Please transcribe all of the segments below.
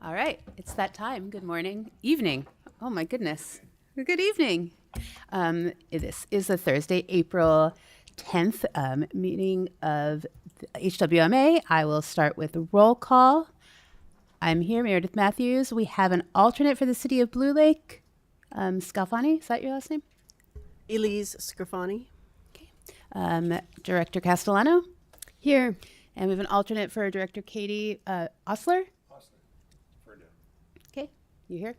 All right, it's that time. Good morning, evening. Oh my goodness. Good evening. This is the Thursday, April 10th meeting of the HWMA. I will start with the roll call. I'm here, Meredith Matthews. We have an alternate for the City of Blue Lake. Scalfani, is that your last name? Elise Scrofani. Okay. Director Castellano. Here. And we have an alternate for Director Katie Osler. Okay, you here?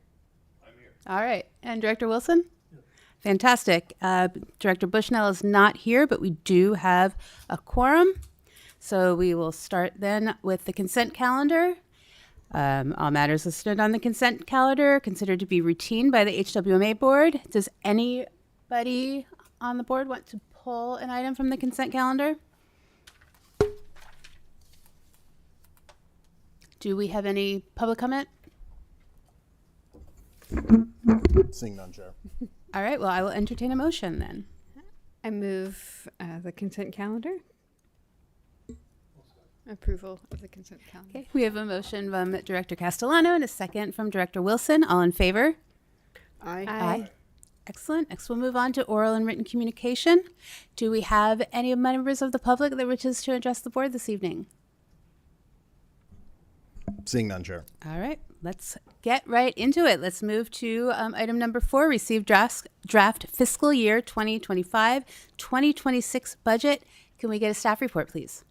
I'm here. All right. And Director Wilson? Yeah. Fantastic. Director Bushnell is not here, but we do have a quorum. So we will start then with the consent calendar. All matters listed on the consent calendar considered to be routine by the HWMA board. Does anybody on the board want to pull an item from the consent calendar? Do we have any public comment? Seeing none, Chair. All right, well, I will entertain a motion then. I move the consent calendar. Approval of the consent calendar. Okay, we have a motion from Director Castellano and a second from Director Wilson. All in favor? Aye. Excellent. Next, we'll move on to oral and written communication. Do we have any members of the public that wishes to address the board this evening? Seeing none, Chair. All right, let's get right into it. Let's move to item number 4, receive draft fiscal year 2025-2026 budget. Can we get a staff report, please?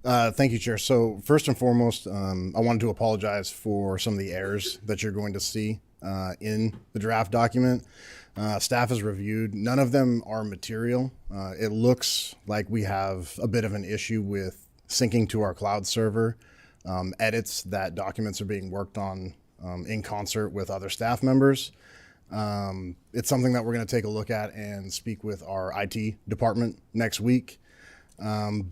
Thank you, Chair. So first and foremost, I wanted to apologize for some of the errors that you're going to see in the draft document. Staff has reviewed. None of them are material. It looks like we have a bit of an issue with syncing to our cloud server. Edits that documents are being worked on in concert with other staff members. It's something that we're going to take a look at and speak with our IT department next week. The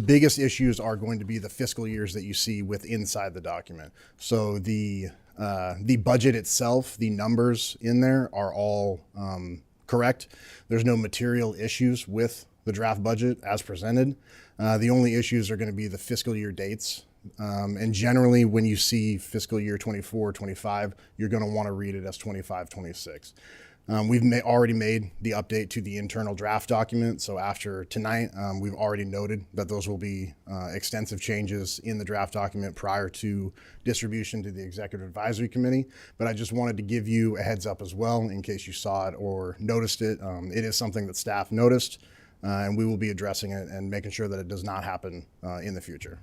biggest issues are going to be the fiscal years that you see inside the document. So the budget itself, the numbers in there are all correct. There's no material issues with the draft budget as presented. The only issues are going to be the fiscal year dates. And generally, when you see fiscal year 24-25, you're going to want to read it as 25-26. We've already made the update to the internal draft document. So after tonight, we've already noted that those will be extensive changes in the draft document prior to distribution to the Executive Advisory Committee. But I just wanted to give you a heads up as well in case you saw it or noticed it. It is something that staff noticed, and we will be addressing it and making sure that it does not happen in the future.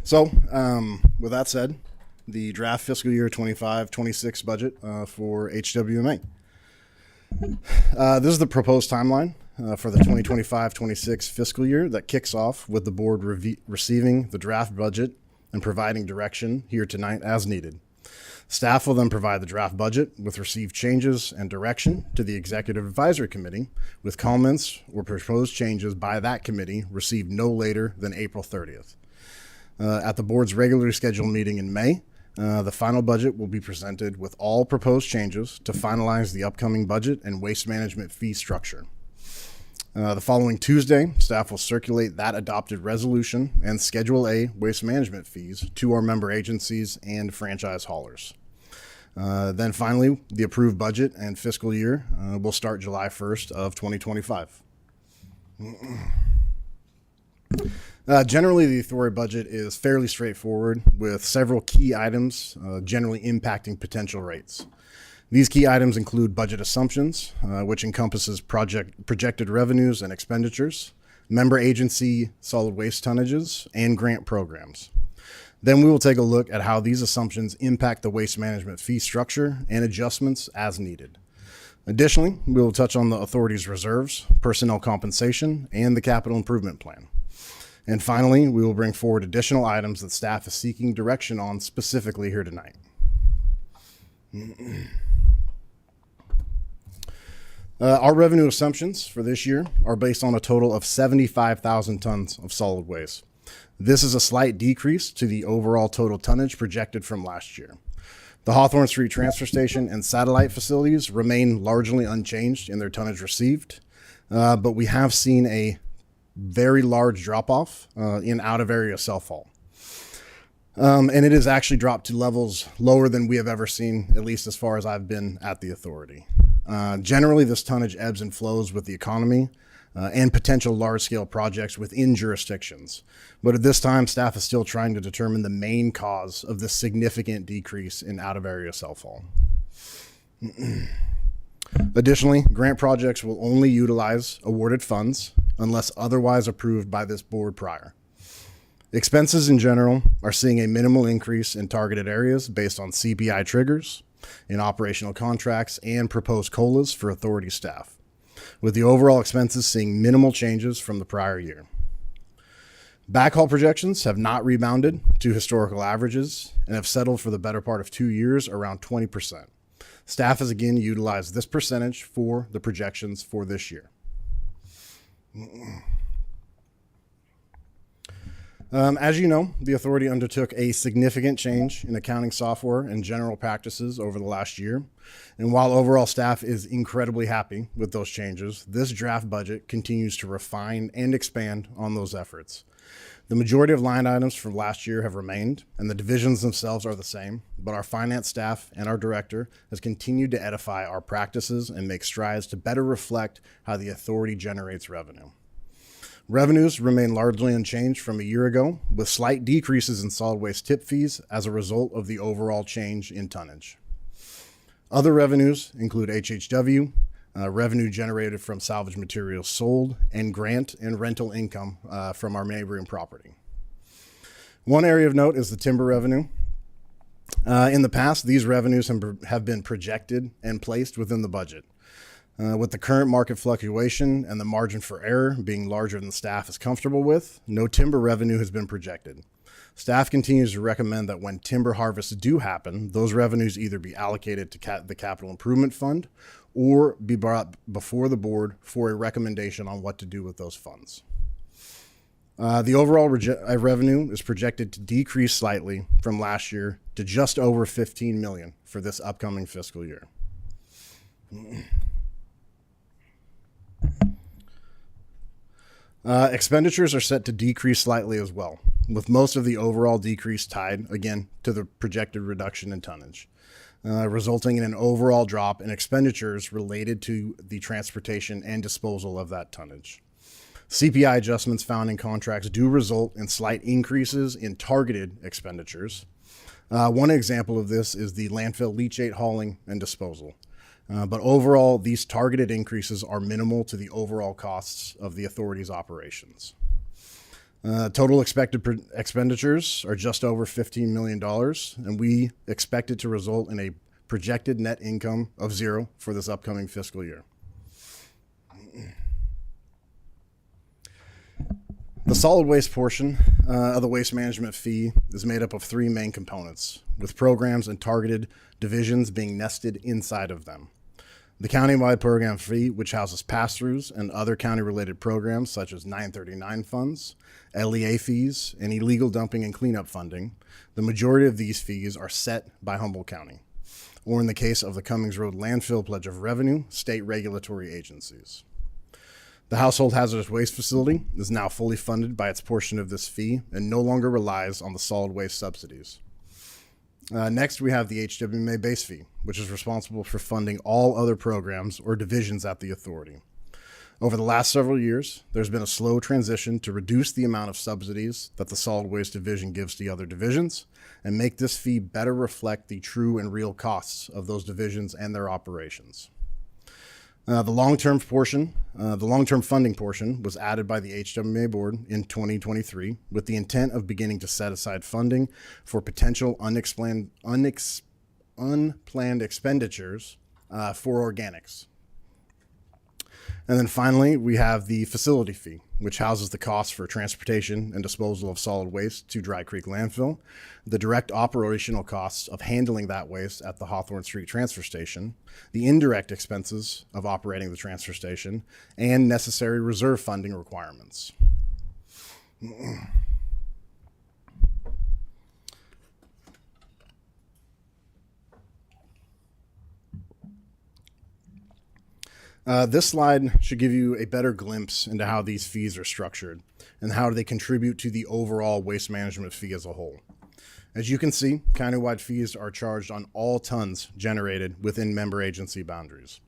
So, with that said, the draft fiscal year 25-26 budget for HWMA. This is the proposed timeline for the 2025-26 fiscal year that kicks off with the board receiving the draft budget and providing direction here tonight as needed. Staff will then provide the draft budget with received changes and direction to the Executive Advisory Committee, with comments or proposed changes by that committee received no later than April 30th. At the board's regularly scheduled meeting in May, the final budget will be presented with all proposed changes to finalize the upcoming budget and waste management fee structure. The following Tuesday, staff will circulate that adopted resolution and Schedule A waste management fees to our member agencies and franchise haulers. Then finally, the approved budget and fiscal year will start July 1st of 2025. Generally, the authority budget is fairly straightforward with several key items generally impacting potential rates. These key items include budget assumptions, which encompasses projected revenues and expenditures, member agency solid waste tonnages, and grant programs. Then we will take a look at how these assumptions impact the waste management fee structure and adjustments as needed. Additionally, we will touch on the authority's reserves, personnel compensation, and the capital improvement plan. And finally, we will bring forward additional items that staff is seeking direction on specifically here tonight. Our revenue assumptions for this year are based on a total of 75,000 tons of solid waste. This is a slight decrease to the overall total tonnage projected from last year. The Hawthorne Street Transfer Station and satellite facilities remain largely unchanged in their tonnage received. but we have seen a very large drop-off in out-of-area self-haul. And it has actually dropped to levels lower than we have ever seen, at least as far as I've been at the authority. Generally, this tonnage ebbs and flows with the economy and potential large-scale projects within jurisdictions. But at this time, staff is still trying to determine the main cause of this significant decrease in out-of-area self-haul. Additionally, grant projects will only utilize awarded funds unless otherwise approved by this board prior. Expenses in general are seeing a minimal increase in targeted areas based on CPI triggers, in operational contracts, and proposed COLAs for authority staff, with the overall expenses seeing minimal changes from the prior year. Backhaul projections have not rebounded to historical averages and have settled for the better part of 2 years around 20%. Staff has again utilized this percentage for the projections for this year. As you know, the authority undertook a significant change in accounting software and general practices over the last year. And while overall staff is incredibly happy with those changes, this draft budget continues to refine and expand on those efforts. The majority of line items from last year have remained, and the divisions themselves are the same, but our finance staff and our director has continued to edify our practices and make strides to better reflect how the authority generates revenue. Revenues remain largely unchanged from a year ago, with slight decreases in solid waste tip fees as a result of the overall change in tonnage. Other revenues include HHW, revenue generated from salvage materials sold, and grant and rental income from our neighboring property. One area of note is the timber revenue. In the past, these revenues have been projected and placed within the budget. With the current market fluctuation and the margin for error being larger than staff is comfortable with, no timber revenue has been projected. Staff continues to recommend that when timber harvests do happen, those revenues either be allocated to the Capital Improvement Fund or be brought before the board for a recommendation on what to do with those funds. The overall revenue is projected to decrease slightly from last year to just over $15 million for this upcoming fiscal year. Expenditures are set to decrease slightly as well, with most of the overall decrease tied, again, to the projected reduction in tonnage, resulting in an overall drop in expenditures related to the transportation and disposal of that tonnage. CPI adjustments found in contracts do result in slight increases in targeted expenditures. One example of this is the landfill leachate hauling and disposal. But overall, these targeted increases are minimal to the overall costs of the authority's operations. Total expected expenditures are just over $15 million, and we expect it to result in a projected net income of $0 for this upcoming fiscal year. The solid waste portion of the waste management fee is made up of 3 main components, with programs and targeted divisions being nested inside of them. The county-wide program fee, which houses pass-throughs and other county-related programs such as 939 funds, LEA fees, and illegal dumping and cleanup funding. The majority of these fees are set by Humboldt County, or in the case of the Cummings Road Landfill Pledge of Revenue, state regulatory agencies. The Household Hazardous Waste Facility is now fully funded by its portion of this fee and no longer relies on the solid waste subsidies. Next, we have the HWMA base fee, which is responsible for funding all other programs or divisions at the authority. Over the last several years, there's been a slow transition to reduce the amount of subsidies that the solid waste division gives to other divisions and make this fee better reflect the true and real costs of those divisions and their operations. The long-term funding portion was added by the HWMA board in 2023 with the intent of beginning to set aside funding for potential unplanned expenditures for organics. And then finally, we have the facility fee, which houses the costs for transportation and disposal of solid waste to Dry Creek Landfill, the direct operational costs of handling that waste at the Hawthorne Street Transfer Station, the indirect expenses of operating the transfer station, and necessary reserve funding requirements. This slide should give you a better glimpse into how these fees are structured and how they contribute to the overall waste management fee as a whole. As you can see, countywide fees are charged on all tons generated within member agency boundaries.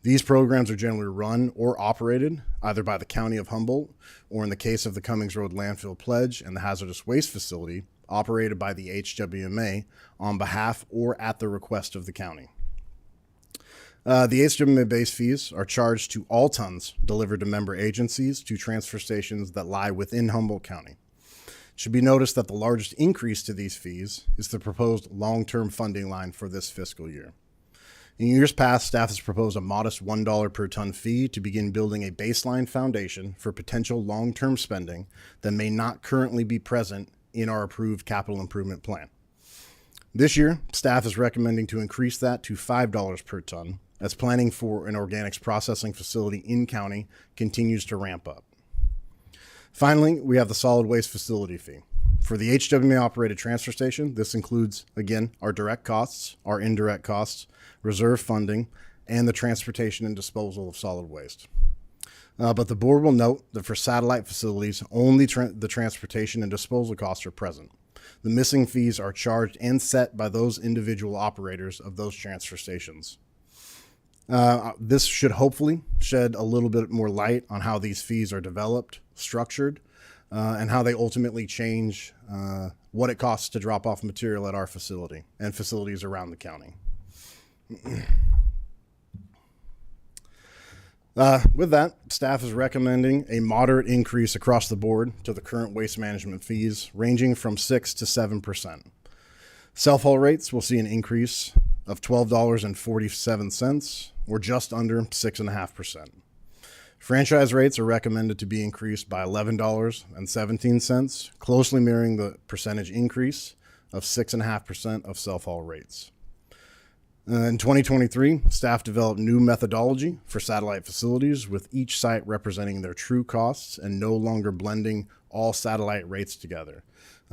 These programs are generally run or operated either by the County of Humboldt, or in the case of the Cummings Road Landfill Pledge and the Hazardous Waste Facility, operated by the HWMA on behalf or at the request of the county. The HWMA base fees are charged to all tons delivered to member agencies to transfer stations that lie within Humboldt County. It should be noticed that the largest increase to these fees is the proposed long-term funding line for this fiscal year. In years past, staff has proposed a modest $1 per ton fee to begin building a baseline foundation for potential long-term spending that may not currently be present in our approved capital improvement plan. This year, staff is recommending to increase that to $5 per ton as planning for an organics processing facility in county continues to ramp up. Finally, we have the solid waste facility fee. For the HWMA operated transfer station, this includes, again, our direct costs, our indirect costs, reserve funding, and the transportation and disposal of solid waste. But the board will note that for satellite facilities, only the transportation and disposal costs are present. The missing fees are charged and set by those individual operators of those transfer stations. This should hopefully shed a little bit more light on how these fees are developed, structured, and how they ultimately change what it costs to drop off material at our facility and facilities around the county. With that, staff is recommending a moderate increase across the board to the current waste management fees, ranging from 6 to 7%. Self-haul rates will see an increase of $12.47, or just under 6.5%. Franchise rates are recommended to be increased by $11.17, closely mirroring the percentage increase of 6.5% of self-haul rates. In 2023, staff developed new methodology for satellite facilities, with each site representing their true costs and no longer blending all satellite rates together.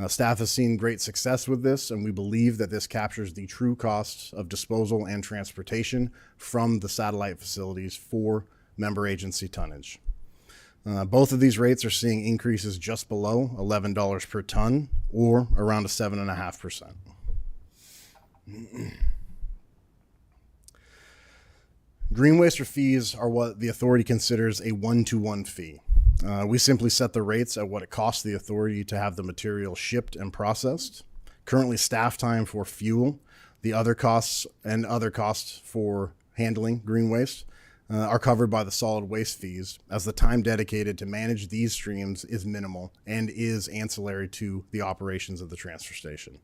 Staff has seen great success with this, and we believe that this captures the true costs of disposal and transportation from the satellite facilities for member agency tonnage. Both of these rates are seeing increases just below $11 per ton, or around a 7.5%. Green waste fees are what the authority considers a one-to-one fee. We simply set the rates at what it costs the authority to have the material shipped and processed. Currently, staff time for fuel, the other costs for handling green waste are covered by the solid waste fees, as the time dedicated to manage these streams is minimal and is ancillary to the operations of the transfer station.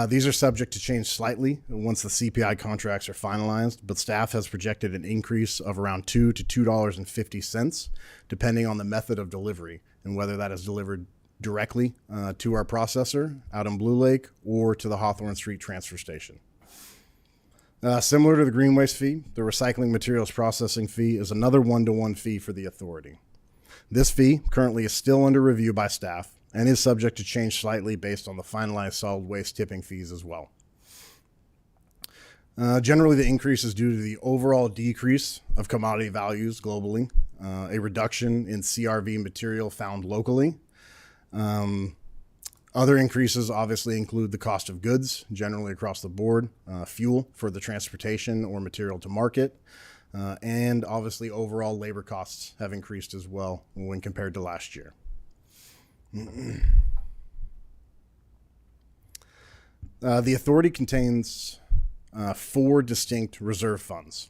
These are subject to change slightly once the CPI contracts are finalized, but staff has projected an increase of around $2 to $2.50, depending on the method of delivery and whether that is delivered directly to our processor out in Blue Lake or to the Hawthorne Street transfer station. Similar to the green waste fee, the recycling materials processing fee is another one-to-one fee for the authority. This fee currently is still under review by staff and is subject to change slightly based on the finalized solid waste tipping fees as well. Generally, the increase is due to the overall decrease of commodity values globally, a reduction in CRV material found locally. Other increases obviously include the cost of goods generally across the board, fuel for the transportation or material to market, and obviously overall labor costs have increased as well when compared to last year. The authority contains 4 distinct reserve funds.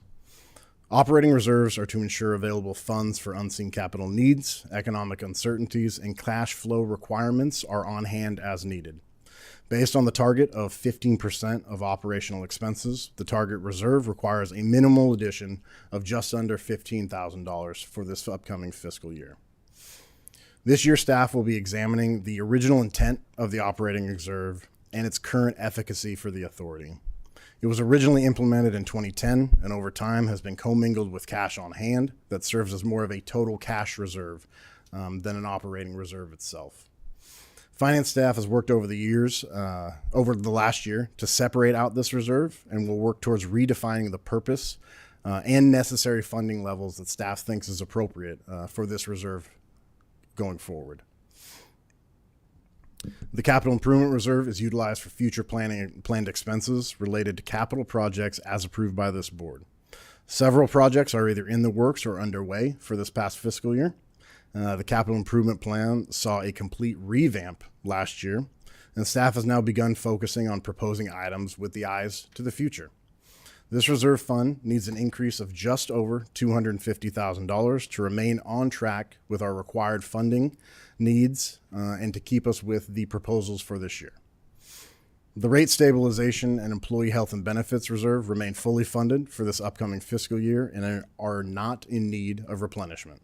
Operating reserves are to ensure available funds for unseen capital needs, economic uncertainties, and cash flow requirements are on hand as needed. Based on the target of 15% of operational expenses, the target reserve requires a minimal addition of just under $15,000 for this upcoming fiscal year. This year, staff will be examining the original intent of the operating reserve and its current efficacy for the authority. It was originally implemented in 2010 and over time has been commingled with cash on hand that serves as more of a total cash reserve than an operating reserve itself. Finance staff has worked over the last year to separate out this reserve and will work towards redefining the purpose and necessary funding levels that staff thinks is appropriate for this reserve going forward. The capital improvement reserve is utilized for future planned expenses related to capital projects as approved by this board. Several projects are either in the works or underway for this past fiscal year. The capital improvement plan saw a complete revamp last year, and staff has now begun focusing on proposing items with the eyes to the future. This reserve fund needs an increase of just over $250,000 to remain on track with our required funding needs and to keep us with the proposals for this year. The rate stabilization and employee health and benefits reserve remain fully funded for this upcoming fiscal year and are not in need of replenishment.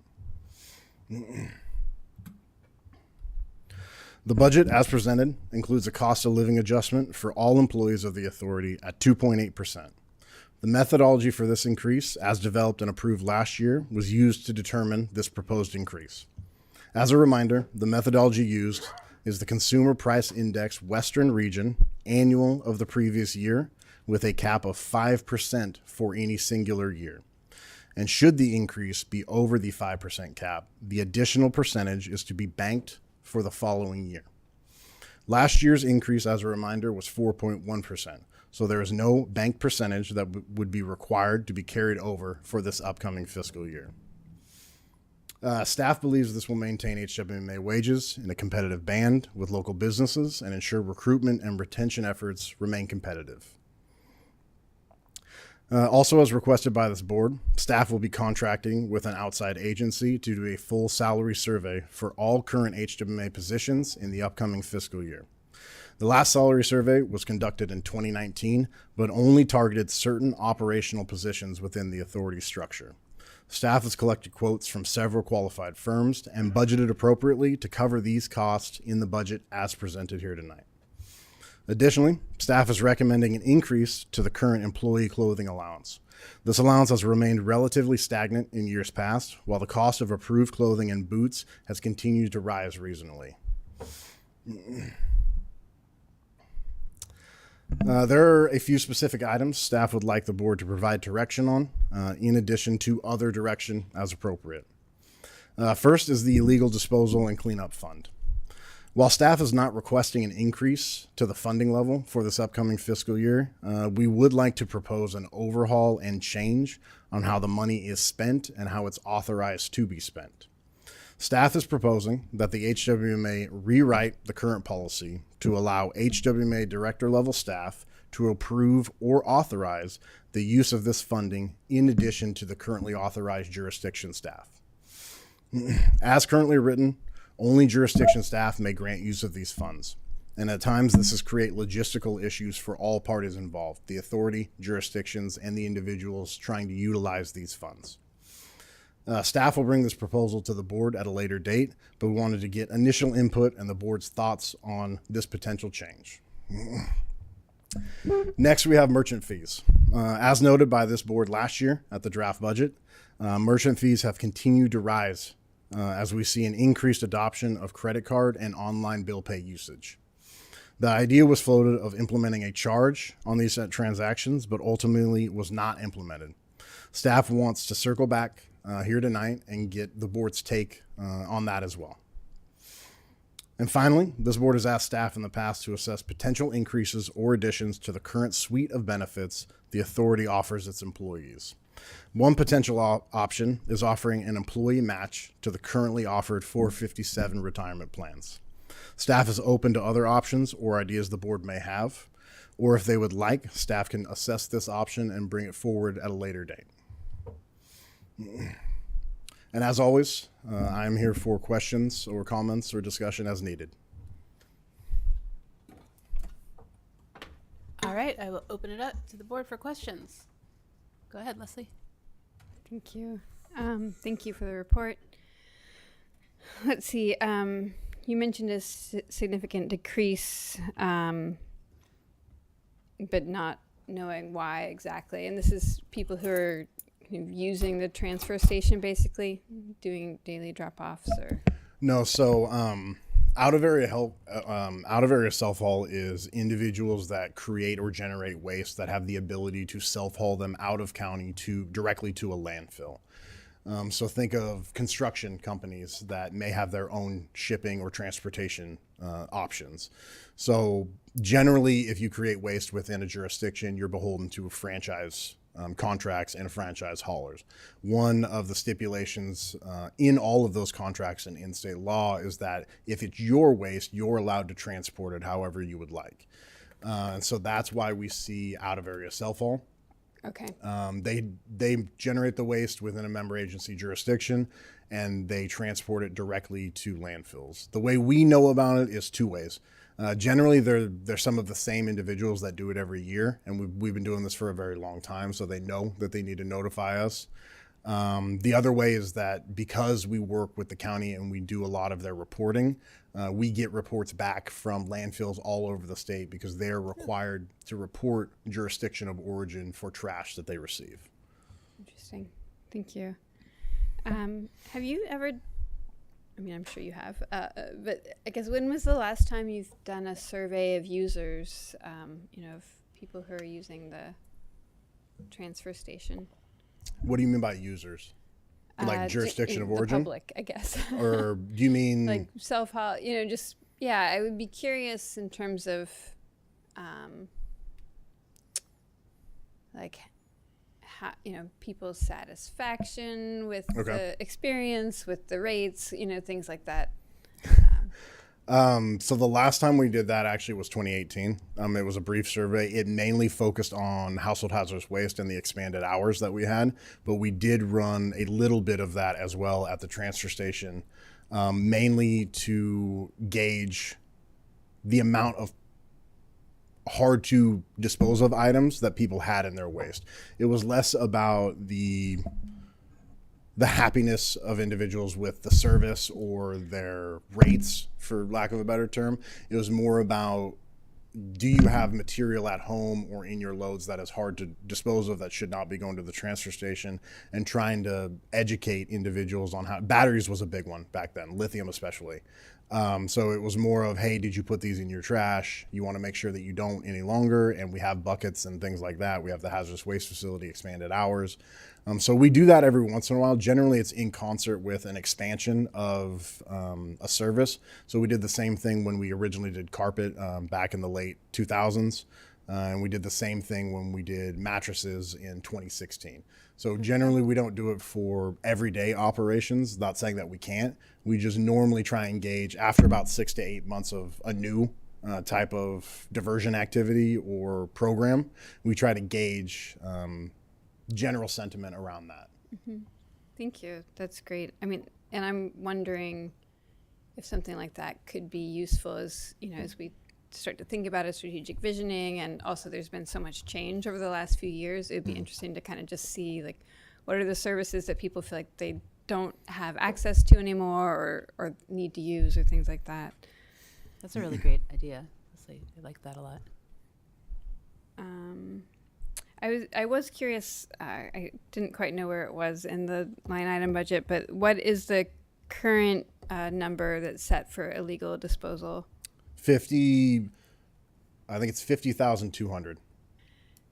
The budget, as presented, includes a cost of living adjustment for all employees of the authority at 2.8%. The methodology for this increase, as developed and approved last year, was used to determine this proposed increase. As a reminder, the methodology used is the Consumer Price Index Western Region annual of the previous year with a cap of 5% for any singular year. And should the increase be over the 5% cap, the additional percentage is to be banked for the following year. Last year's increase, as a reminder, was 4.1%. So there is no bank percentage that would be required to be carried over for this upcoming fiscal year. Staff believes this will maintain HWMA wages in a competitive band with local businesses and ensure recruitment and retention efforts remain competitive. Also, as requested by this board, staff will be contracting with an outside agency to do a full salary survey for all current HWMA positions in the upcoming fiscal year. The last salary survey was conducted in 2019, but only targeted certain operational positions within the authority structure. Staff has collected quotes from several qualified firms and budgeted appropriately to cover these costs in the budget as presented here tonight. Additionally, staff is recommending an increase to the current employee clothing allowance. This allowance has remained relatively stagnant in years past, while the cost of approved clothing and boots has continued to rise reasonably. There are a few specific items staff would like the board to provide direction on, in addition to other direction as appropriate. First is the illegal disposal and cleanup fund. While staff is not requesting an increase to the funding level for this upcoming fiscal year, we would like to propose an overhaul and change on how the money is spent and how it's authorized to be spent. Staff is proposing that the HWMA rewrite the current policy to allow HWMA director level staff to approve or authorize the use of this funding in addition to the currently authorized jurisdiction staff. As currently written, only jurisdiction staff may grant use of these funds. And at times this has created logistical issues for all parties involved, the authority, jurisdictions, and the individuals trying to utilize these funds. Staff will bring this proposal to the board at a later date, but we wanted to get initial input and the board's thoughts on this potential change. Next, we have merchant fees. As noted by this board last year at the draft budget, merchant fees have continued to rise as we see an increased adoption of credit card and online bill pay usage. The idea was floated of implementing a charge on these transactions, but ultimately was not implemented. Staff wants to circle back here tonight and get the board's take on that as well. And finally, this board has asked staff in the past to assess potential increases or additions to the current suite of benefits the authority offers its employees. One potential option is offering an employee match to the currently offered 457 retirement plans. Staff is open to other options or ideas the board may have, or if they would like, staff can assess this option and bring it forward at a later date. And as always, I'm here for questions or comments or discussion as needed. All right, I will open it up to the board for questions. Go ahead, Leslie. Thank you. Thank you for the report. Let's see. You mentioned a significant decrease, but not knowing why exactly. And this is people who are using the transfer station, basically doing daily drop-offs, or No, so Out of area self haul is individuals that create or generate waste that have the ability to self haul them out of county to directly to a landfill. So think of construction companies that may have their own shipping or transportation options. So generally, if you create waste within a jurisdiction, you're beholden to a franchise contracts and franchise haulers. One of the stipulations in all of those contracts and in state law is that if it's your waste, you're allowed to transport it however you would like. And so that's why we see out of area self haul. Okay. They generate the waste within a member agency jurisdiction, and they transport it directly to landfills. The way we know about it is two ways. Generally, they're some of the same individuals that do it every year, and we've been doing this for a very long time, so they know that they need to notify us. The other way is that because we work with the county and we do a lot of their reporting, we get reports back from landfills all over the state because they're required to report jurisdiction of origin for trash that they receive. Interesting. Thank you. Have you ever, I mean, I'm sure you have, but I guess when was the last time you've done a survey of users, of people who are using the transfer station? What do you mean by users? Like jurisdiction of origin? The public, I guess. Or do you mean like self-haul, I would be curious in terms of like how, people's satisfaction with the experience, with the rates, things like that. So the last time we did that actually was 2018. It was a brief survey. It mainly focused on household hazardous waste and the expanded hours that we had, but we did run a little bit of that as well at the transfer station, mainly to gauge the amount of hard to dispose of items that people had in their waste. It was less about the happiness of individuals with the service or their rates, for lack of a better term. It was more about, do you have material at home or in your loads that is hard to dispose of that should not be going to the transfer station, and trying to educate individuals on how batteries was a big one back then, lithium especially. So it was more of, hey, did you put these in your trash? You want to make sure that you don't any longer. And we have buckets and things like that. We have the hazardous waste facility expanded hours. So we do that every once in a while. Generally, it's in concert with an expansion of a service. So we did the same thing when we originally did carpet back in the late 2000s. And we did the same thing when we did mattresses in 2016. So generally, we don't do it for everyday operations. Not saying that we can't. We just normally try and gauge after about 6 to 8 months of a new type of diversion activity or program. We try to gauge general sentiment around that. Mm-hmm. Thank you. That's great. I mean, and I'm wondering if something like that could be useful as we start to think about a strategic visioning, and also there's been so much change over the last few years. It would be interesting to kind of just see, like, what are the services that people feel like they don't have access to anymore or need to use, or things like that. That's a really great idea. I like that a lot. I was curious, I didn't quite know where it was in the line item budget, but what is the current number that's set for illegal disposal? I think it's 50,200.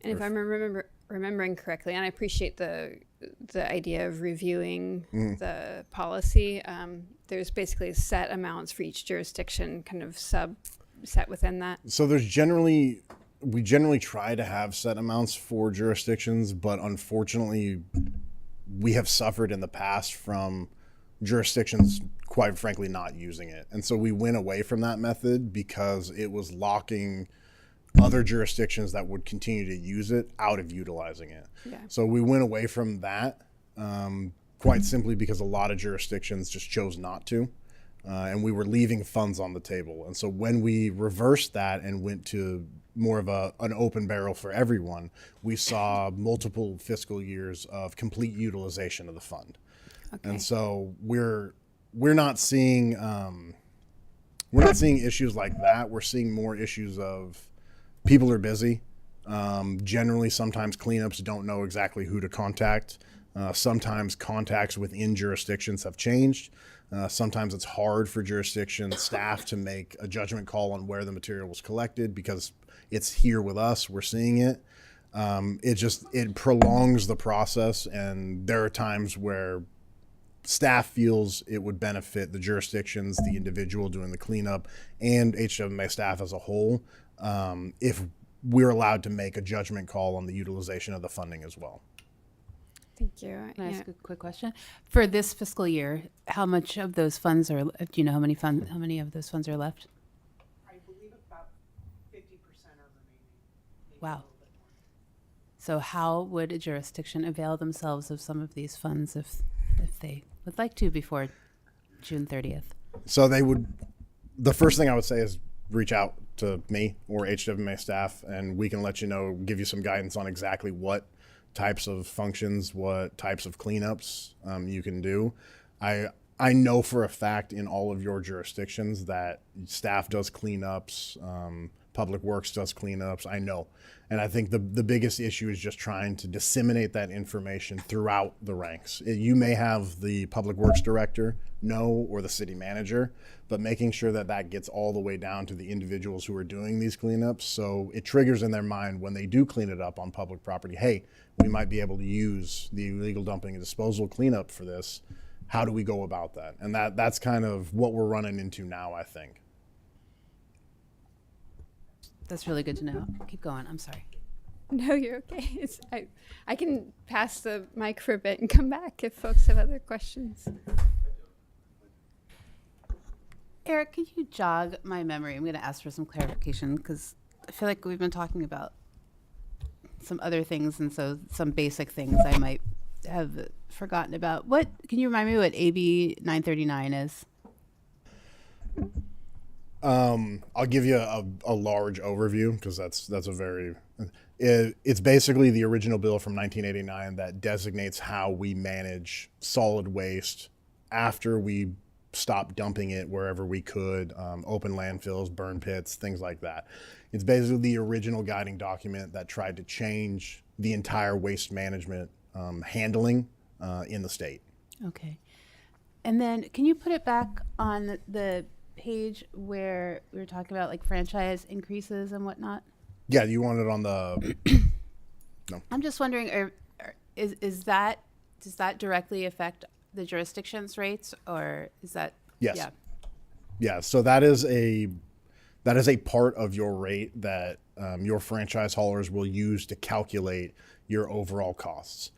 And if I'm remembering correctly, and I appreciate the idea of reviewing the policy, there's basically set amounts for each jurisdiction, kind of set within that. So we generally try to have set amounts for jurisdictions, but unfortunately we have suffered in the past from jurisdictions, quite frankly, not using it. And so we went away from that method because it was locking other jurisdictions that would continue to use it out of utilizing it. Yeah. So we went away from that quite simply because a lot of jurisdictions just chose not to. And we were leaving funds on the table. And so when we reversed that and went to more of an open barrel for everyone, we saw multiple fiscal years of complete utilization of the fund. Okay. And so we're not seeing issues like that. We're seeing more issues of people are busy. Generally, sometimes cleanups don't know exactly who to contact. Sometimes contacts within jurisdictions have changed. Sometimes it's hard for jurisdiction staff to make a judgment call on where the material was collected because it's here with us, we're seeing it. It prolongs the process, and there are times where staff feels it would benefit the jurisdictions, the individual doing the cleanup, and HWMA staff as a whole if we're allowed to make a judgment call on the utilization of the funding as well. Thank you. Can I Yeah. ask a quick question? For this fiscal year, how much of those funds are, do you know how many of those funds are left? I believe about 50% are remaining. maybe a Wow. little bit more. So how would a jurisdiction avail themselves of some of these funds if they would like to before June 30th? So the first thing I would say is reach out to me or HWMA staff, and we can let you know, give you some guidance on exactly what types of functions, what types of cleanups you can do. I know for a fact in all of your jurisdictions that staff does cleanups, Public Works does cleanups. I know. And I think the biggest issue is just trying to disseminate that information throughout the ranks. You may have the Public Works Director know or the city manager, but making sure that that gets all the way down to the individuals who are doing these cleanups. So it triggers in their mind when they do clean it up on public property, hey, we might be able to use the illegal dumping and disposal cleanup for this. How do we go about that? And that's kind of what we're running into now, I think. That's really good to know. Keep going. I'm sorry. No, you're okay. I can pass the mic for a bit and come back if folks have other questions. Eric, can you jog my memory? I'm going to ask for some clarification because I feel like we've been talking about some other things, and so some basic things I might have forgotten about. What can you remind me what AB 939 is? I'll give you a large overview because that's a very it's basically the original bill from 1989 that designates how we manage solid waste after we stop dumping it wherever we could, open landfills, burn pits, things like that. It's basically the original guiding document that tried to change the entire waste management handling in the state. Okay. And then can you put it back on the page where we were talking about like franchise increases and whatnot? Yeah, you want it on the I'm just wondering, does that directly affect the jurisdiction's rates, or is that? Yes. Yeah. Yeah, so that is a part of your rate that your franchise haulers will use to calculate your overall costs.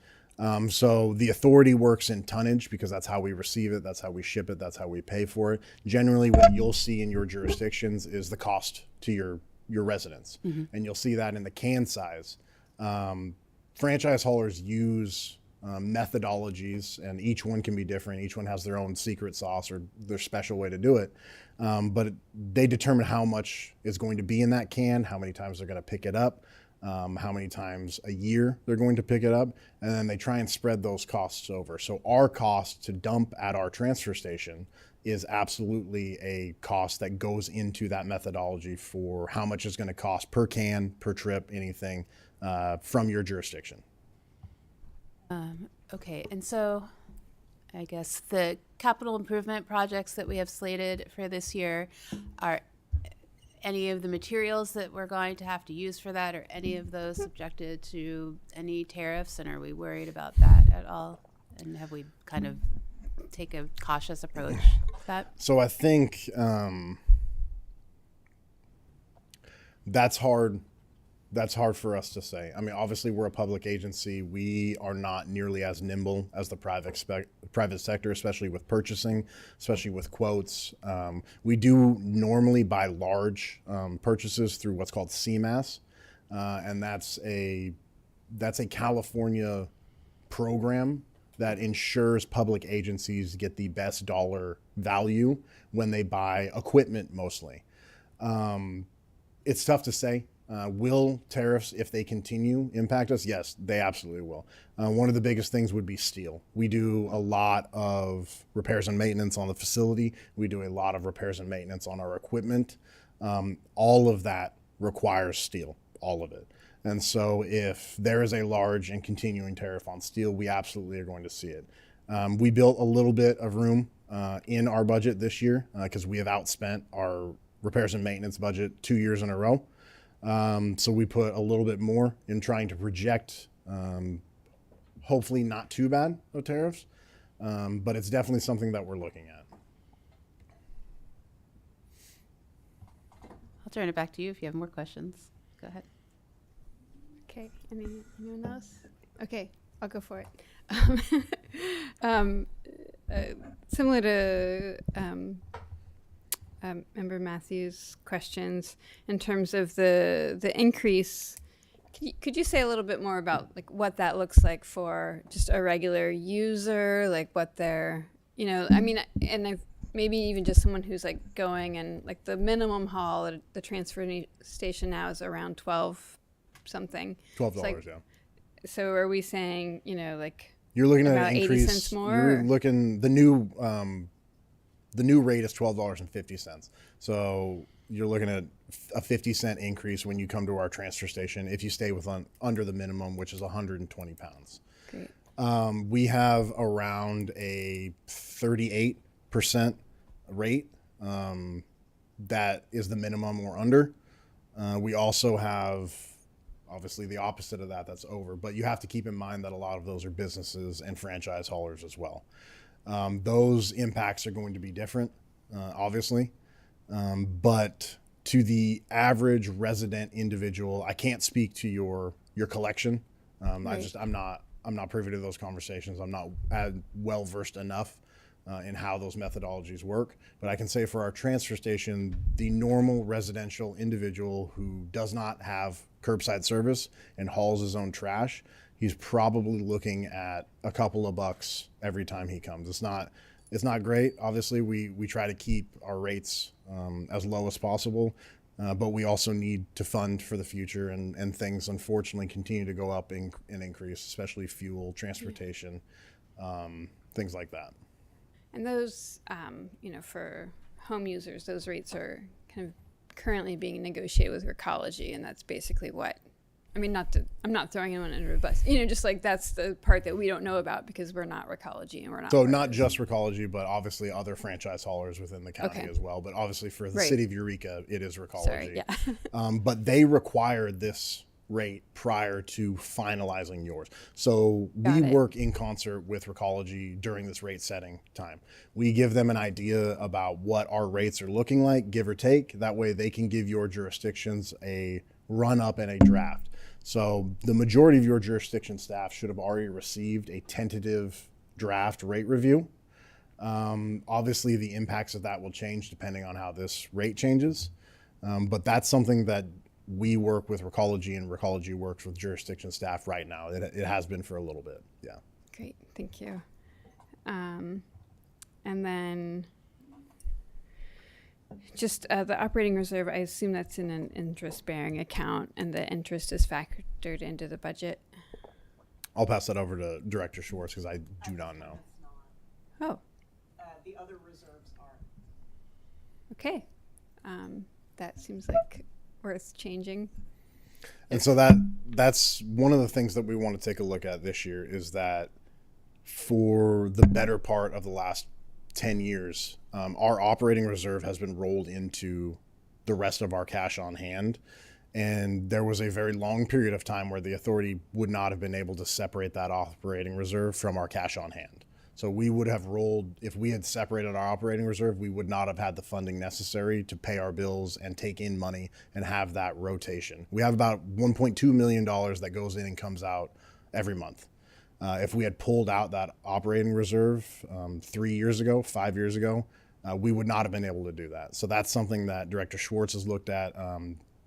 So the authority works in tonnage because that's how we receive it, that's how we ship it, that's how we pay for it. Generally, what you'll see in your jurisdictions is the cost to your residents, and you'll see that in the can size. Franchise haulers use methodologies, and each one can be different. Each one has their own secret sauce or their special way to do it. But they determine how much is going to be in that can, how many times they're going to pick it up, how many times a year they're going to pick it up, and then they try and spread those costs over. So our cost to dump at our transfer station is absolutely a cost that goes into that methodology for how much it's going to cost per can, per trip, anything from your jurisdiction. Okay, and so I guess the capital improvement projects that we have slated for this year are any of the materials that we're going to have to use for that, or any of those subjected to any tariffs, and are we worried about that at all? And have we kind of take a cautious approach to that? So I think that's hard. That's hard for us to say. I mean, obviously, we're a public agency. We are not nearly as nimble as the private sector, especially with purchasing, especially with quotes. We do normally buy large purchases through what's called CMAS, and that's a California program that ensures public agencies get the best dollar value when they buy equipment mostly. It's tough to say. Will tariffs, if they continue, impact us? Yes, they absolutely will. One of the biggest things would be steel. We do a lot of repairs and maintenance on the facility. We do a lot of repairs and maintenance on our equipment. All of that requires steel, all of it. And so if there is a large and continuing tariff on steel, we absolutely are going to see it. We built a little bit of room in our budget this year because we have outspent our repairs and maintenance budget 2 years in a row. So we put a little bit more in trying to project, hopefully not too bad of tariffs, but it's definitely something that we're looking at. I'll turn it back to you if you have more questions. Go ahead. Okay. Anyone else? Okay, I'll go for it. Similar to Member Matthews' questions in terms of the increase, could you say a little bit more about like what that looks like for just a regular user, like what they're, I mean, and I've maybe even just someone who's like going and like the minimum haul at the transfer station now is around 12 something. $12, like, yeah. So are we saying, like You're looking at about an 80 increase. cents more, You're or? looking the new rate is $12.50. So you're looking at a 50-cent increase when you come to our transfer station if you stay under the minimum, which is 120 pounds. Great. We have around a 38% rate that is the minimum or under. We also have obviously the opposite of that, that's over, but you have to keep in mind that a lot of those are businesses and franchise haulers as well. Those impacts are going to be different, obviously, but to the average resident individual, I can't speak to your collection. Right. I'm not privy to those conversations. I'm not well versed enough in how those methodologies work. But I can say for our transfer station, the normal residential individual who does not have curbside service and hauls his own trash, he's probably looking at a couple of bucks every time he comes. It's not great. Obviously, we try to keep our rates as low as possible, but we also need to fund for the future, and things unfortunately continue to go up and increase, especially fuel, transportation, things like that. And those, for home users, those rates are kind of currently being negotiated with Recology, and that's basically what. I mean, I'm not throwing anyone under a bus. Just like that's the part that we don't know about because we're not Recology and we're not. So not just Recology, but obviously other franchise haulers within the county Okay. as well. But obviously for the Right. city of Eureka, it is Recology. Sorry, yeah. But they required this rate prior to finalizing yours. So we Got it. work in concert with Recology during this rate setting time. We give them an idea about what our rates are looking like, give or take. That way they can give your jurisdictions a run up and a draft. So the majority of your jurisdiction staff should have already received a tentative draft rate review. Obviously the impacts of that will change depending on how this rate changes. But that's something that we work with Recology, and Recology works with jurisdiction staff right now. It has been for a little bit. Yeah. Great, thank you. And then just the operating reserve, I assume that's in an interest-bearing account, and the interest is factored into the budget. I'll pass that over to Director Schwartz because I do not know. It's not. Oh, The other reserves are. okay. That seems like worth changing. And so that's one of the things that we want to take a look at this year is that for the better part of the last 10 years, our operating reserve has been rolled into the rest of our cash on hand. And there was a very long period of time where the authority would not have been able to separate that operating reserve from our cash on hand. So we would have rolled, if we had separated our operating reserve, we would not have had the funding necessary to pay our bills and take in money and have that rotation. We have about $1.2 million that goes in and comes out every month. If we had pulled out that operating reserve 3 years ago, 5 years ago, we would not have been able to do that. So that's something that Director Schwartz has looked at.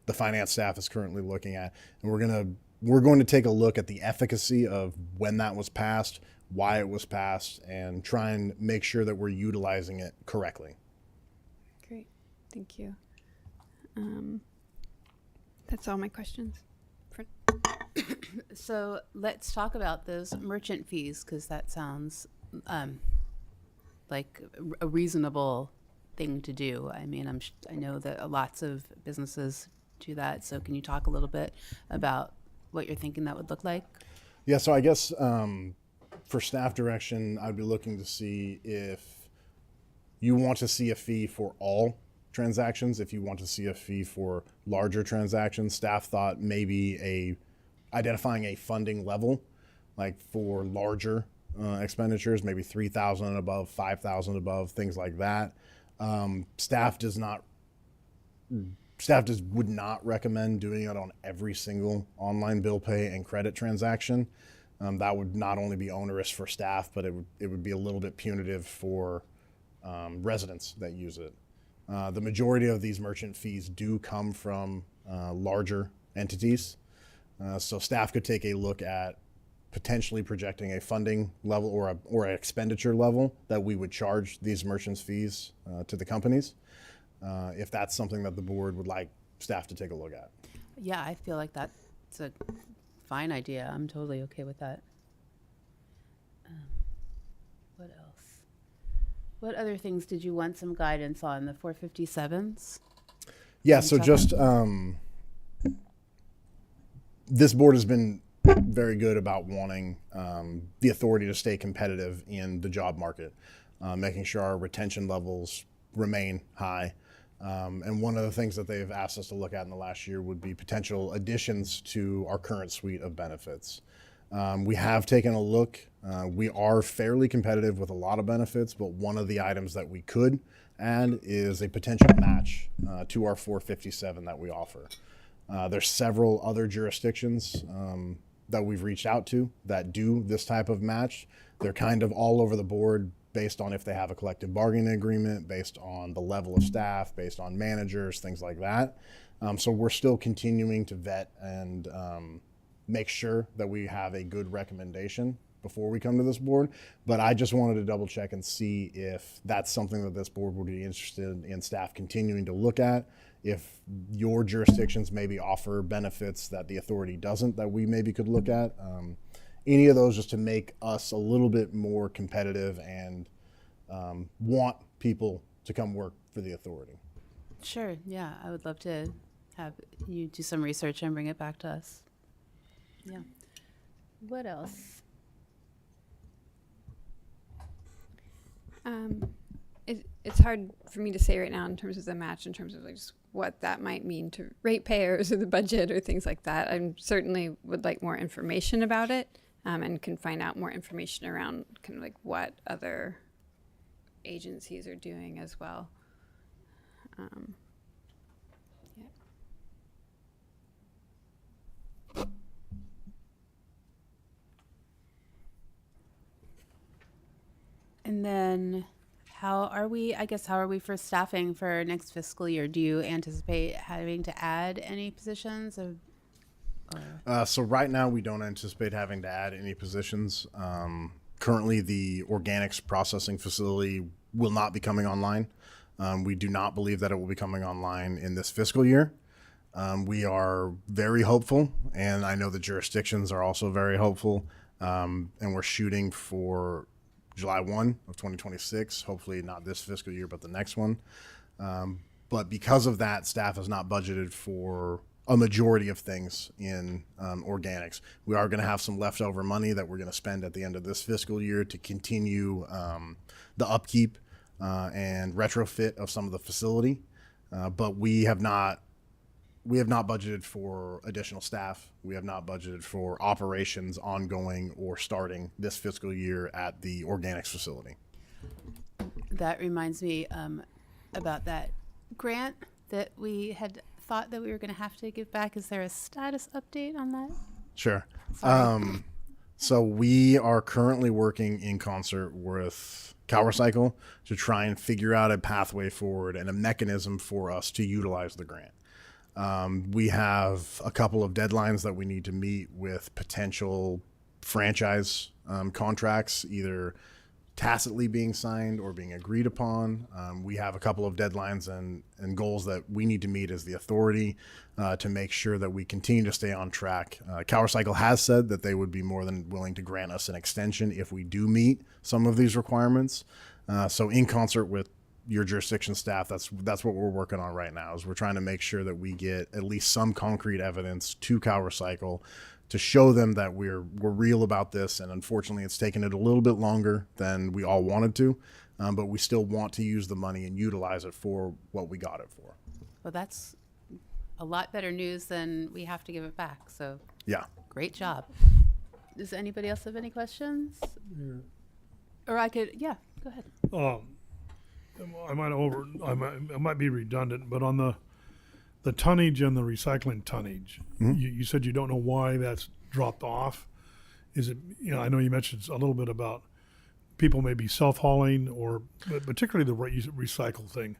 The finance staff is currently looking at, and we're going to take a look at the efficacy of when that was passed, why it was passed, and try and make sure that we're utilizing it correctly. Great, thank you. That's all my questions. So let's talk about those merchant fees because that sounds like a reasonable thing to do. I mean, I know that lots of businesses do that. So can you talk a little bit about what you're thinking that would look like? Yeah, so I guess for staff direction, I'd be looking to see if you want to see a fee for all transactions. If you want to see a fee for larger transactions, staff thought maybe identifying a funding level, like for larger expenditures, maybe 3,000 and above, 5,000 above, things like that. Staff would not recommend doing it on every single online bill pay and credit transaction. That would not only be onerous for staff, but it would be a little bit punitive for residents that use it. The majority of these merchant fees do come from larger entities. So staff could take a look at potentially projecting a funding level or an expenditure level that we would charge these merchants fees to the companies, if that's something that the board would like staff to take a look at. Yeah, I feel like that's a fine idea. I'm totally okay with that. What else? What other things did you want some guidance on? The 457s? Yeah, so just this board has been very good about wanting the authority to stay competitive in the job market, making sure our retention levels remain high. And one of the things that they've asked us to look at in the last year would be potential additions to our current suite of benefits. We have taken a look. We are fairly competitive with a lot of benefits, but one of the items that we could add is a potential match to our 457 that we offer. There's several other jurisdictions that we've reached out to that do this type of match. They're kind of all over the board based on if they have a collective bargaining agreement, based on the level of staff, based on managers, things like that. So we're still continuing to vet and make sure that we have a good recommendation before we come to this board. But I just wanted to double check and see if that's something that this board would be interested in staff continuing to look at. If your jurisdictions maybe offer benefits that the authority doesn't, that we maybe could look at. Any of those just to make us a little bit more competitive and want people to come work for the authority. Sure, yeah, I would love to have you do some research and bring it back to us. Yeah. What else? It's hard for me to say right now in terms of the match, in terms of like just what that might mean to ratepayers or the budget or things like that. I certainly would like more information about it, and can find out more information around kind of like what other agencies are doing as well. Yeah. And then how are we for staffing for next fiscal year? Do you anticipate having to add any positions? So right now we don't anticipate having to add any positions. Currently the organics processing facility will not be coming online. We do not believe that it will be coming online in this fiscal year. We are very hopeful, and I know the jurisdictions are also very hopeful, and we're shooting for July 1 of 2026, hopefully not this fiscal year, but the next one. But because of that, staff has not budgeted for a majority of things in organics. We are going to have some leftover money that we're going to spend at the end of this fiscal year to continue the upkeep and retrofit of some of the facility. But we have not budgeted for additional staff. We have not budgeted for operations ongoing or starting this fiscal year at the organics facility. That reminds me about that grant that we had thought that we were going to have to give back. Is there a status update on that? Sure. So we are currently working in concert with CalRecycle to try and figure out a pathway forward and a mechanism for us to utilize the grant. We have a couple of deadlines that we need to meet with potential franchise contracts, either tacitly being signed or being agreed upon. We have a couple of deadlines and goals that we need to meet as the authority to make sure that we continue to stay on track. CalRecycle has said that they would be more than willing to grant us an extension if we do meet some of these requirements. So in concert with your jurisdiction staff, that's what we're working on right now, is we're trying to make sure that we get at least some concrete evidence to CalRecycle to show them that we're real about this. And unfortunately, it's taken it a little bit longer than we all wanted to. but we still want to use the money and utilize it for what we got it for. Well, that's a lot better news than we have to give it back. So Yeah. great job. Does anybody else have any questions? Or I could, yeah, go ahead. I might be redundant, but on the tonnage and the recycling tonnage, you said you don't know why that's dropped off. Is it, I know you mentioned a little bit about people maybe self-hauling, or but particularly the recycle thing.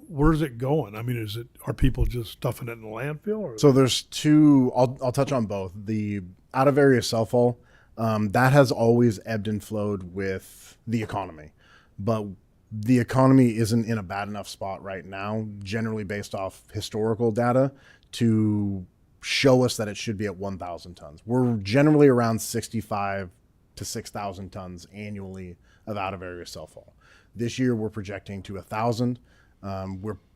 Where's it going? I mean, are people just stuffing it in the landfill? Or? So there's two. I'll touch on both. The out of area self-haul, that has always ebbed and flowed with the economy, but the economy isn't in a bad enough spot right now, generally based off historical data, to show us that it should be at 1,000 tons. We're generally around 65 to 6,000 tons annually of out of area self-haul. This year we're projecting to 1,000.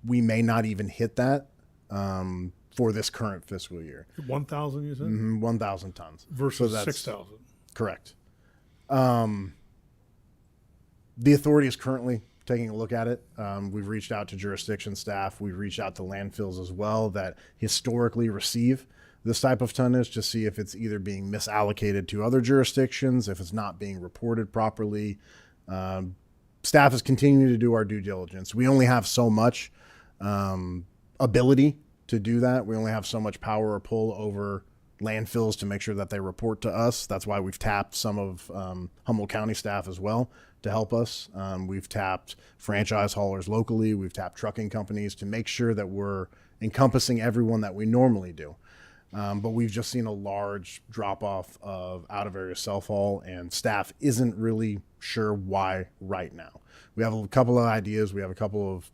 We may not even hit that for this current fiscal year. 1,000, you said? 1,000 tons. Versus that's 6,000. Correct. The authority is currently taking a look at it. We've reached out to jurisdiction staff. We've reached out to landfills as well that historically receive this type of tonnage to see if it's either being misallocated to other jurisdictions, if it's not being reported properly. Staff is continuing to do our due diligence. We only have so much ability to do that. We only have so much power or pull over landfills to make sure that they report to us. That's why we've tapped some of Humboldt County staff as well to help us. We've tapped franchise haulers locally. We've tapped trucking companies to make sure that we're encompassing everyone that we normally do. But we've just seen a large drop off of out of area self-haul, and staff isn't really sure why right now. We have a couple of ideas. We have a couple of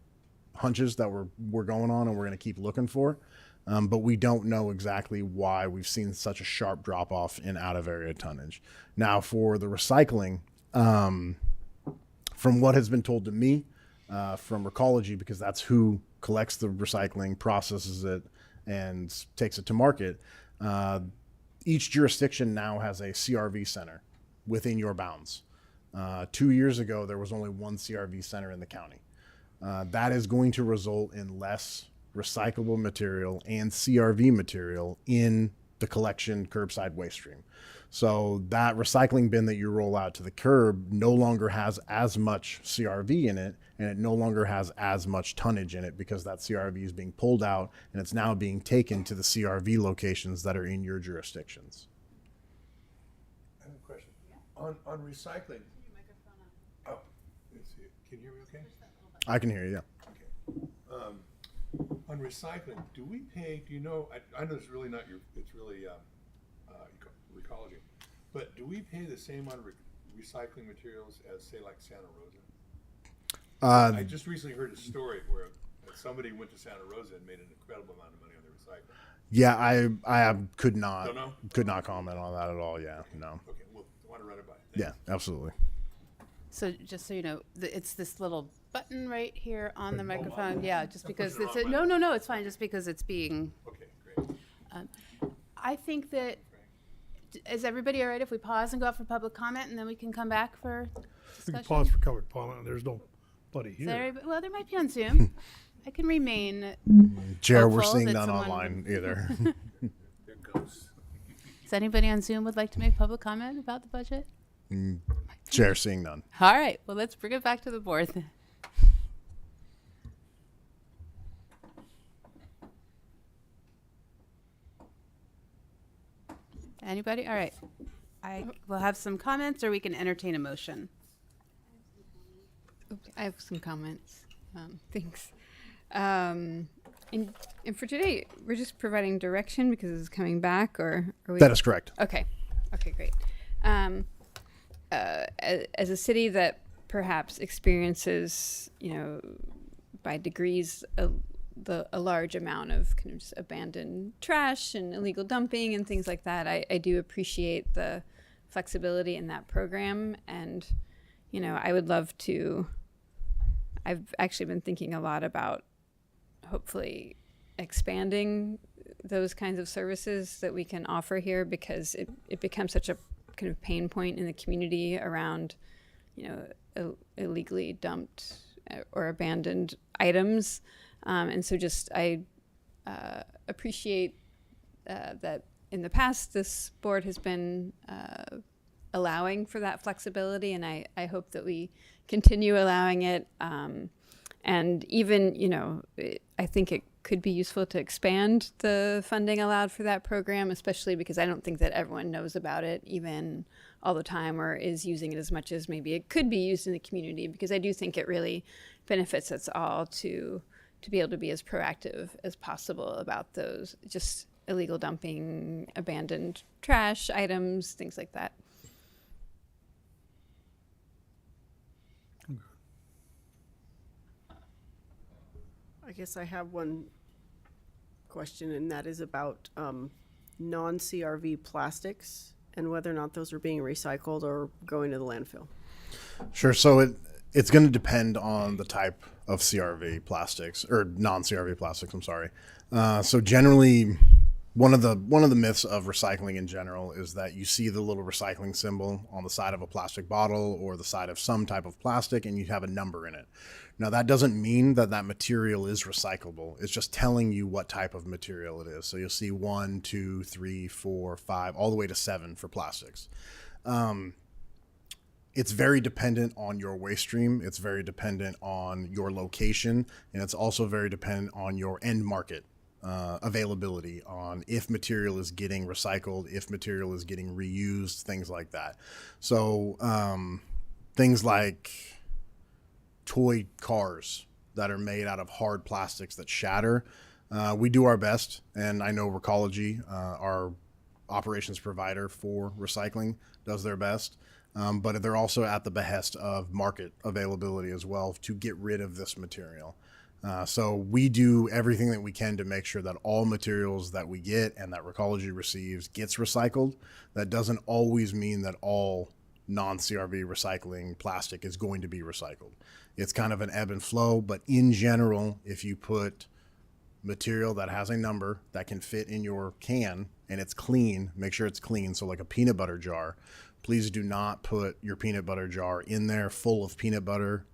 hunches that we're going on and we're going to keep looking for. But we don't know exactly why we've seen such a sharp drop off in out of area tonnage. Now for the recycling, from what has been told to me, from Recology, because that's who collects the recycling, processes it, and takes it to market. Each jurisdiction now has a CRV center within your bounds. 2 years ago, there was only one CRV center in the county. That is going to result in less recyclable material and CRV material in the collection curbside waste stream. So that recycling bin that you roll out to the curb no longer has as much CRV in it, and it no longer has as much tonnage in it because that CRV is being pulled out and it's now being taken to the CRV locations that are in your jurisdictions. I have a question. On recycling. Oh, let's see. Can you hear me okay? I can hear you, yeah. Okay. On recycling, do you know, I know it's really not it's really Recology, but do we pay the same on recycling materials as, say, like Santa Rosa? I just recently heard a story where somebody went to Santa Rosa and made an incredible amount of money on their recycling. Yeah, I could not Don't know? could not comment on that at all. Yeah, no. Okay, well, I want to run it by. Yeah, absolutely. So just so you know, it's this little button right here on the microphone. Yeah, just because it's no, it's fine. Just because it's being. Okay, great. I think that. Is everybody all right if we pause and go out for public comment, and then we can come back for We discussion? can pause for covered comment. There's nobody Is here. there everybody- well, there might be on Zoom. I can remain. Chair, we're Hopeful seeing that none someone- online either. There goes. Does anybody on Zoom would like to make public comment about the budget? Chair, seeing none. All right. Well, let's bring it back to the board. Anybody? All right. I will have some comments, or we can entertain a motion. Okay, I have some comments. Thanks. And for today, we're just providing direction because it's coming back, or are we? That is correct. Okay. Okay, great. As a city that perhaps experiences, by degrees, a large amount of kind of just abandoned trash and illegal dumping and things like that, I do appreciate the flexibility in that program. And, I would love to, I've actually been thinking a lot about hopefully expanding those kinds of services that we can offer here, because it becomes such a kind of pain point in the community around, illegally dumped or abandoned items. And so just I appreciate that in the past this board has been allowing for that flexibility, and I hope that we continue allowing it. And even, I think it could be useful to expand the funding allowed for that program, especially because I don't think that everyone knows about it even all the time or is using it as much as maybe it could be used in the community, because I do think it really benefits us all to be able to be as proactive as possible about those just illegal dumping, abandoned trash items, things like that. I guess I have one question, and that is about non-CRV plastics and whether or not those are being recycled or going to the landfill. Sure. So it's going to depend on the type of CRV plastics or non-CRV plastics. I'm sorry. So generally, one of the myths of recycling in general is that you see the little recycling symbol on the side of a plastic bottle or the side of some type of plastic, and you have a number in it. Now, that doesn't mean that material is recyclable. It's just telling you what type of material it is. So you'll see 1, 2, 3, 4, 5, all the way to 7 for plastics. It's very dependent on your waste stream. It's very dependent on your location, and it's also very dependent on your end market availability, on if material is getting recycled, if material is getting reused, things like that. So things like toy cars that are made out of hard plastics that shatter, we do our best, and I know Recology, our operations provider for recycling, does their best. But they're also at the behest of market availability as well to get rid of this material. So we do everything that we can to make sure that all materials that we get and that Recology receives gets recycled. That doesn't always mean that all non-CRV recycling plastic is going to be recycled. It's kind of an ebb and flow, but in general, if you put material that has a number that can fit in your can and it's clean, make sure it's clean. So like a peanut butter jar, please do not put your peanut butter jar in there full of peanut butter.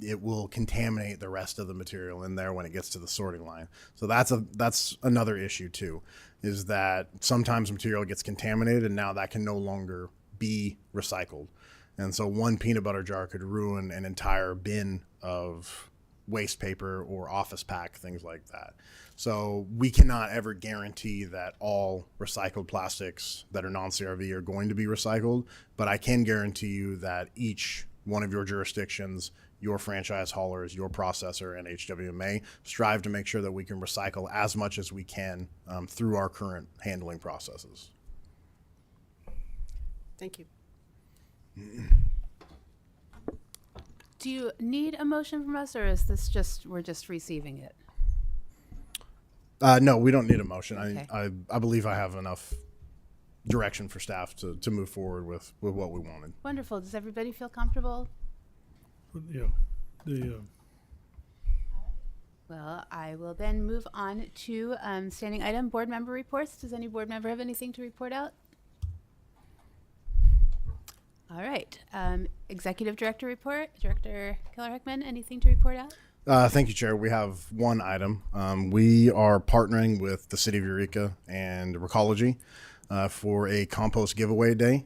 It will contaminate the rest of the material in there when it gets to the sorting line. So that's another issue too, is that sometimes material gets contaminated and now that can no longer be recycled. And so one peanut butter jar could ruin an entire bin of waste paper or office pack, things like that. So we cannot ever guarantee that all recycled plastics that are non-CRV are going to be recycled, but I can guarantee you that each one of your jurisdictions, your franchise haulers, your processor, and HWMA strive to make sure that we can recycle as much as we can through our current handling processes. Thank you. Do you need a motion from us, or is this we're just receiving it? No, we don't need a motion. Okay. I believe I have enough direction for staff to move forward with what we wanted. Wonderful. Does everybody feel comfortable? Yeah. Well, I will then move on to standing item board member reports. Does any board member have anything to report out? All right. Executive Director report. Director Keller-Heckman, anything to report out? Thank you, Chair. We have one item. We are partnering with the City of Eureka and Recology for a compost giveaway day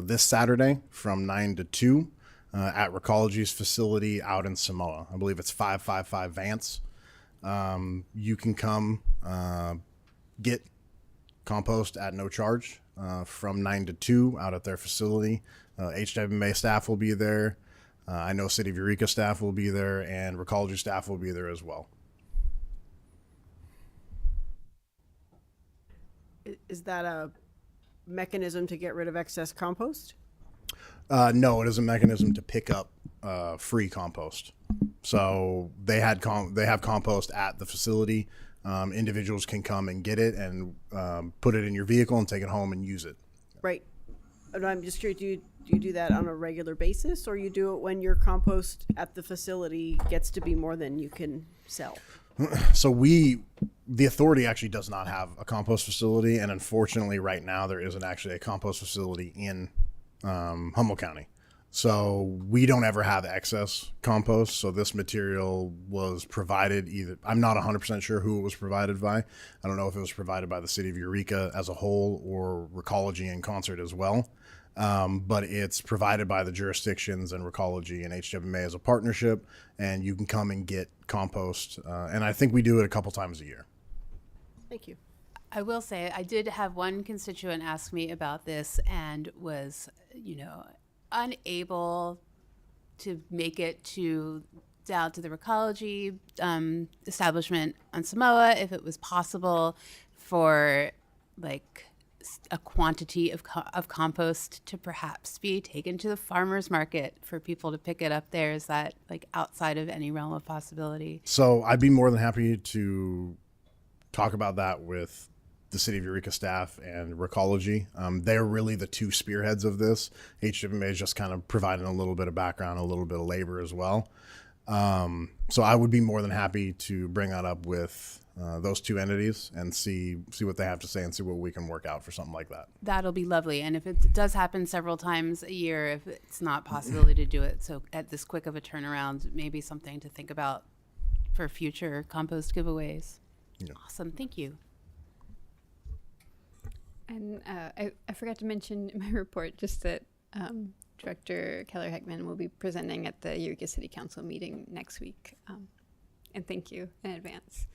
this Saturday from 9 to 2 at Recology's facility out in Samoa. I believe it's 555 Vance. You can come get compost at no charge from 9 to 2 out at their facility. HWMA staff will be there. I know City of Eureka staff will be there, and Recology staff will be there as well. Is that a mechanism to get rid of excess compost? No, it is a mechanism to pick up free compost. So they have compost at the facility. Individuals can come and get it and put it in your vehicle and take it home and use it. Right. And I'm just curious, do you do that on a regular basis, or you do it when your compost at the facility gets to be more than you can sell? So the authority actually does not have a compost facility, and unfortunately right now there isn't actually a compost facility in Humboldt County. So we don't ever have excess compost. So this material was provided either, I'm not 100% sure who it was provided by. I don't know if it was provided by the city of Eureka as a whole or Recology in concert as well. But it's provided by the jurisdictions and Recology and HWMA as a partnership, and you can come and get compost. And I think we do it a couple times a year. Thank you. I will say I did have one constituent ask me about this and was, unable to make it down to the Recology establishment on Samoa, if it was possible for like a quantity of compost to perhaps be taken to the farmer's market for people to pick it up there. Is that like outside of any realm of possibility? So I'd be more than happy to talk about that with the City of Eureka staff and Recology. They're really the two spearheads of this. HWMA is just kind of providing a little bit of background, a little bit of labor as well. So I would be more than happy to bring that up with those two entities and see what they have to say and see what we can work out for something like that. That'll be lovely. And if it does happen several times a year, if it's not possibility to do it so at this quick of a turnaround, maybe something to think about for future compost giveaways. Yeah. Awesome. Thank you. And I forgot to mention in my report just that Director Keller-Heckman will be presenting at the Eureka City Council meeting next week. And thank you in advance.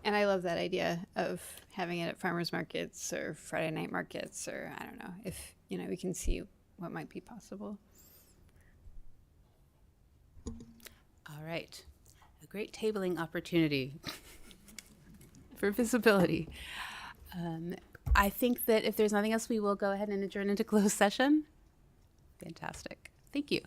And I love that idea of having it at farmers markets or Friday night markets, or I don't know, if we can see what might be possible. All right. A great tabling opportunity for visibility. I think that if there's nothing else, we will go ahead and adjourn into closed session. Fantastic. Thank you.